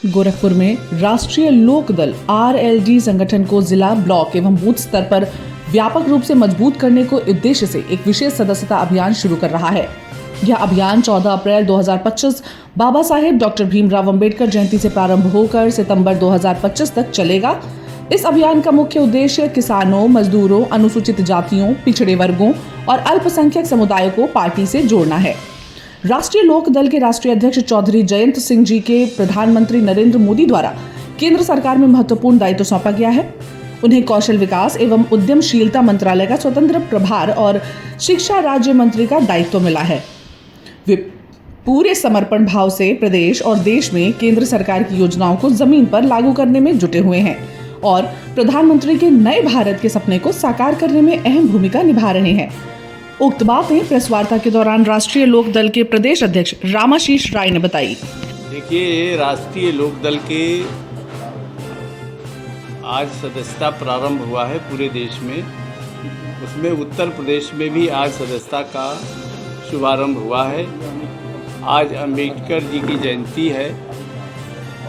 गोरखपुर में राष्ट्रीय लोकदल आरएलडी संगठन को जिला, ब्लॉक एवं बूथ स्तर पर व्यापक रूप से मजबूत करने को उद्देश्य से एक विशेष सदस्यता अभियान शुरू कर रहा है। यह अभियान 14 अप्रैल 2025 बाबा साहेब डॉक्टर भीमराव अंबेडकर जयंती से प्रारंभ होकर सितंबर 2025 तक चलेगा। इस अभियान का मुख्य उद्देश्य किसानों, मजदूरों, अनुसूचित जातियों, पिछड़े वर्गों और अल्पसंख्यक समुदायों को पार्टी से जोड़ना है। राष्ट्रीय लोक दल के राष्ट्रीय अध्यक्ष चौधरी जयंत सिंह जी के प्रधानमंत्री नरेंद्र मोदी द्वारा केंद्र सरकार में महत्वपूर्ण दायित्व सौंपा गया है। उन्हें कौशल विकास एवं उद्यमशीलता मंत्रालय का स्वतंत्र प्रभार और शिक्षा राज्य मंत्री का दायित्व मिला है। वे पूरे समर्पण भाव से प्रदेश और देश में केंद्र सरकार की योजनाओं को जमीन पर लागू करने में जुटे हुए हैं और प्रधानमंत्री के नए भारत के सपने को साकार करने में अहम भूमिका निभा रहे हैं। उक्त बातें प्रेस वार्ता के दौरान राष्ट्रीय लोक दल के प्रदेश अध्यक्ष रामाशीष राय ने बताई। देखिए, राष्ट्रीय लोक दल के आज सदस्यता प्रारंभ हुआ है पूरे देश में। उसमें उत्तर प्रदेश में भी आज सदस्यता का शुभारंभ हुआ है। आज अंबेडकर जी की जयंती है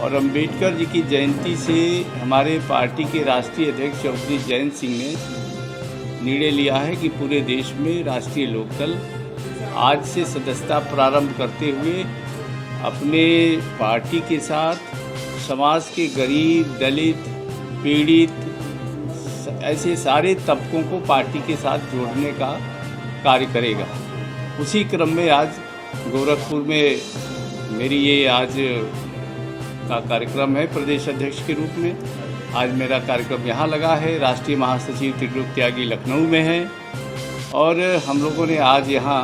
और अंबेडकर जी की जयंती से हमारे पार्टी के राष्ट्रीय अध्यक्ष चौधरी जयंत सिंह ने निर्णय लिया है कि पूरे देश में राष्ट्रीय लोकदल आज से सदस्यता प्रारंभ करते हुए अपने पार्टी के साथ समाज के गरीब, दलित, पीड़ित ऐसे सारे तबकों को पार्टी के साथ जोड़ने का कार्य करेगा। उसी क्रम में आज गोरखपुर में मेरी ये आज का कार्यक्रम है प्रदेश अध्यक्ष के रूप में। आज मेरा कार्यक्रम यहाँ लगा है। राष्ट्रीय महासचिव त्रिलोक त्यागी लखनऊ में है और हम लोगों ने आज यहाँ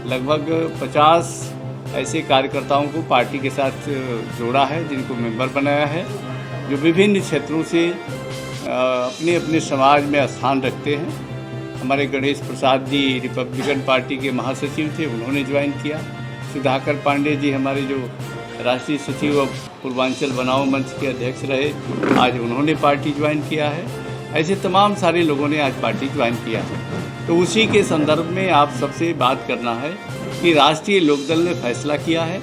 लगभग 50 ऐसे कार्यकर्ताओं को पार्टी के साथ जोड़ा है, जिनको मेंबर बनाया है, जो विभिन्न क्षेत्रों से अपने अपने समाज में स्थान रखते हैं। हमारे गणेश प्रसाद जी रिपब्लिकन पार्टी के महासचिव थे, उन्होंने ज्वाइन किया। सुधाकर पांडे जी हमारे जो राष्ट्रीय सचिव और पूर्वांचल बनाओ मंच के अध्यक्ष रहे, आज उन्होंने पार्टी ज्वाइन किया है। ऐसे तमाम सारे लोगों ने आज पार्टी ज्वाइन किया है। तो उसी के संदर्भ में आप सबसे बात करना है कि राष्ट्रीय लोकदल ने फैसला किया है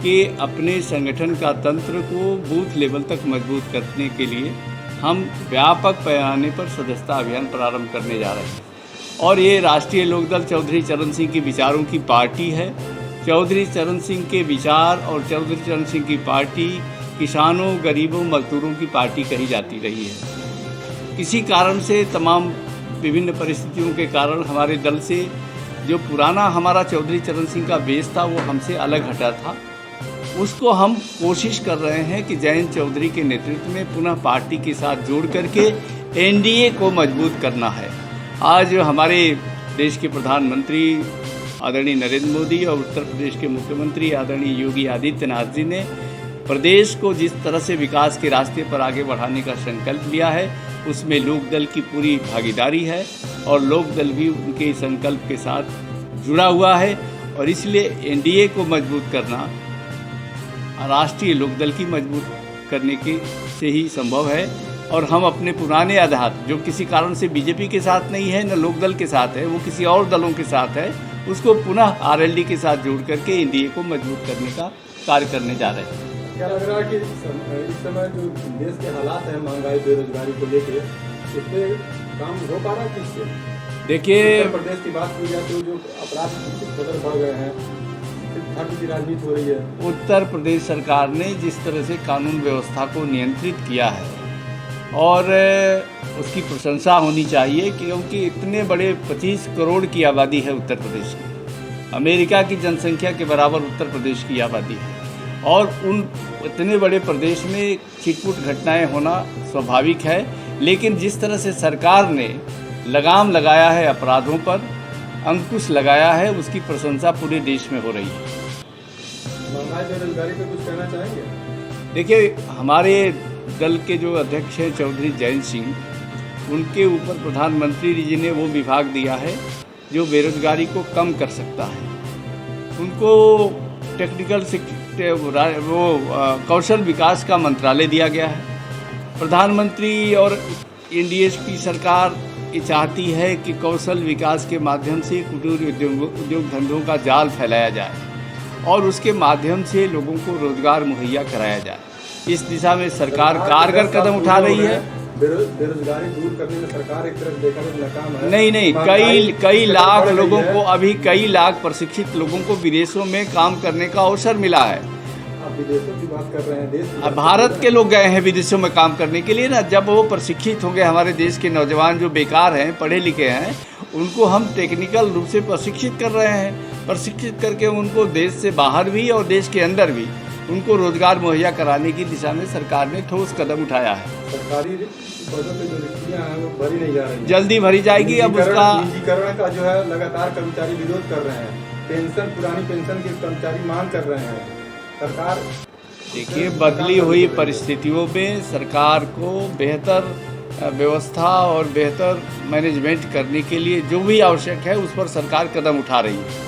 कि अपने संगठन का तंत्र को बूथ लेवल तक मजबूत करने के लिए हम व्यापक पैमाने पर सदस्यता अभियान प्रारंभ करने जा रहे हैं। और ये राष्ट्रीय लोकदल चौधरी चरण सिंह के विचारों की पार्टी है। चौधरी चरण सिंह के विचार और चौधरी चरण सिंह की पार्टी किसानों, गरीबों, मजदूरों की पार्टी कही जाती रही है। किसी कारण से तमाम विभिन्न परिस्थितियों के कारण हमारे दल से जो पुराना हमारा चौधरी चरण सिंह का बेस था वो हमसे अलग हटा था। उसको हम कोशिश कर रहे हैं कि जयंत चौधरी के नेतृत्व में पुनः पार्टी के साथ जोड़ करके एनडीए को मजबूत करना है। आज हमारे देश के प्रधानमंत्री आदरणीय नरेंद्र मोदी और उत्तर प्रदेश के मुख्यमंत्री आदरणीय योगी आदित्यनाथ जी ने प्रदेश को जिस तरह से विकास के रास्ते पर आगे बढ़ाने का संकल्प लिया है, उसमें लोकदल की पूरी भागीदारी है और लोकदल भी उनके संकल्प के साथ जुड़ा हुआ है। और इसलिए एनडीए को मजबूत करना राष्ट्रीय लोकदल की मजबूत करने के से ही संभव है। और हम अपने पुराने आधार, जो किसी कारण से बीजेपी के साथ नहीं है न लोकदल के साथ है, वो किसी और दलों के साथ है, उसको पुनः आरएलडी के साथ जोड़ करके एनडीए को मजबूत करने का कार्य करने जा रहे हैं। क्या लग रहा है कि इस समय जो देश के हालात हैं, महंगाई, बेरोजगारी को लेकर, इस पर काम हो पा रहा है किससे? देखिए, उत्तर प्रदेश की बात की जाए तो जो अपराध कदर बढ़ गए हैं, धर्म की राजनीति हो रही है। उत्तर प्रदेश सरकार ने जिस तरह से कानून व्यवस्था को नियंत्रित किया है और उसकी प्रशंसा होनी चाहिए, क्योंकि इतने बड़े 25 करोड़ की आबादी है उत्तर प्रदेश की। अमेरिका की जनसंख्या के बराबर उत्तर प्रदेश की आबादी है और उन इतने बड़े प्रदेश में छिटपुट घटनाएं होना स्वाभाविक है। लेकिन जिस तरह से सरकार ने लगाम लगाया है, अपराधों पर अंकुश लगाया है, उसकी प्रशंसा पूरे देश में हो रही है। महंगाई, बेरोजगारी पे कुछ कहना चाहेंगे? देखिए, हमारे दल के जो अध्यक्ष हैं चौधरी जयंत सिंह, उनके ऊपर प्रधानमंत्री जी ने वो विभाग दिया है जो बेरोजगारी को कम कर सकता है। उनको टेक्निकल कौशल विकास का मंत्रालय दिया गया है। प्रधानमंत्री और एनडीए की सरकार ये चाहती है कि कौशल विकास के माध्यम से कुटीर उद्योग धंधों का जाल फैलाया जाए और उसके माध्यम से लोगों को रोजगार मुहैया कराया जाए। इस दिशा में सरकार कारगर कदम उठा रही है। बेरोजगारी दूर करने में सरकार एक तरफ देखा जाए नाकाम है। नहीं, कई लाख लोगों को, अभी कई लाख प्रशिक्षित लोगों को विदेशों में काम करने का अवसर मिला है। आप विदेशों की बात कर रहे हैं, देश की बात भारत कर रहे के लोग गए हैं विदेशों में काम करने के लिए ना। जब वो प्रशिक्षित होंगे, हमारे देश के नौजवान जो बेकार हैं, पढ़े लिखे हैं, उनको हम टेक्निकल रूप से प्रशिक्षित कर रहे हैं। प्रशिक्षित करके उनको देश से बाहर भी और देश के अंदर भी उनको रोजगार मुहैया कराने की दिशा में सरकार ने ठोस कदम उठाया है। सरकारी पदों पे जो रिक्तियां हैं वो भरी नहीं जा रही हैं। जल्दी भरी जाएगी। अब उसका निजीकरण का जो है लगातार कर्मचारी विरोध कर रहे हैं। पेंशन, पुरानी पेंशन के कर्मचारी मांग कर रहे हैं। सरकार, देखिए, बदली हुई परिस्थितियों में सरकार को बेहतर व्यवस्था और बेहतर मैनेजमेंट करने के लिए जो भी आवश्यक है उस पर सरकार कदम उठा रही है।